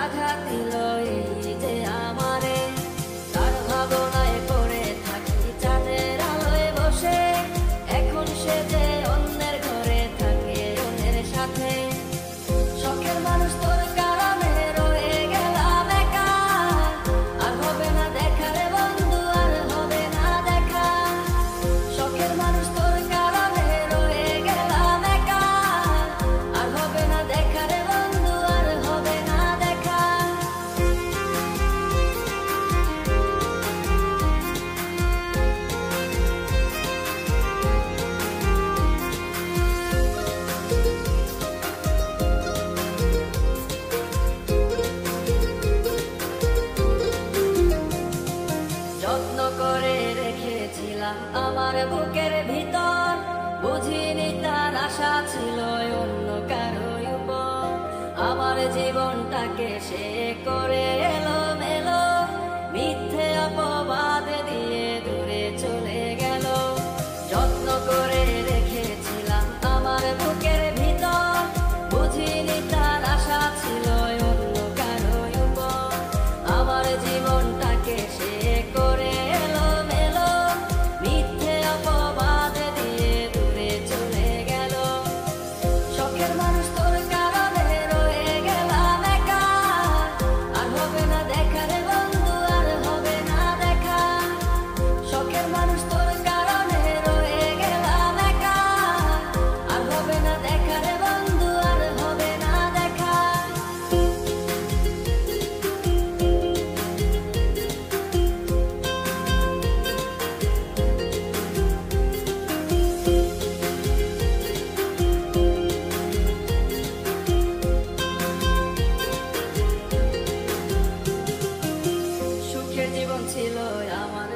আঘাত দিল এই যে আমারে। তার ভাবনায় পড়ে থাকি চাঁদের আলোয় বসে, এখন সে যে অন্যের ঘরে থাকে অন্যের সাথে। শখের মানুষ তোর কারণে রয়ে গেলাম একা, আর হবে না দেখা রে বন্ধু, আর হবে না দেখা। শখের মানুষ তোর কারণে রয়ে গেলাম একা, আর হবে না দেখা রে বন্ধু, আর হবে না দেখা। যত্ন করে রেখেছিলাম আমার বুকের ভিতর, বুঝিনি তার আশা ছিল অন্য কারো উপর। আমার জীবনটাকে সে করে এলো মেলো, মিথ্যে অপবাদ দিয়ে দূরে চলে গেল। যত্ন করে রেখেছিলাম আমার বুকের ভিতর, বুঝিনি তার আশা ছিল অন্য কারো উপর। আমার জীবনটাকে সে করে এলো মেলো, মিথ্যে অপবাদ দিয়ে দূরে চলে গেল। শখের মানুষ তোর কারণে রয়ে গেলাম একা, আর হবে না দেখা রে বন্ধু, আর হবে না দেখা। শখের মানুষ তোর কারণে রয়ে গেলাম একা, আর হবে না দেখা রে বন্ধু, আর হবে না দেখা। সুখের জীবন ছিল আমার,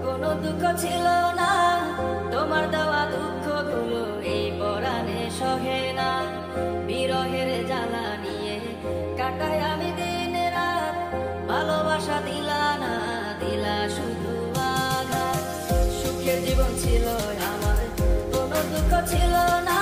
কোনো দুঃখ ছিল না। তোমার দেওয়া দুঃখগুলো এই পরাণে সহে না। বিরহের জ্বালা নিয়ে কাটাই আমি দিন রাত, ভালোবাসা দিলা না, দিলা শুধু আঘাত। সুখের জীবন ছিল আমার, কোনো দুঃখ ছিল না।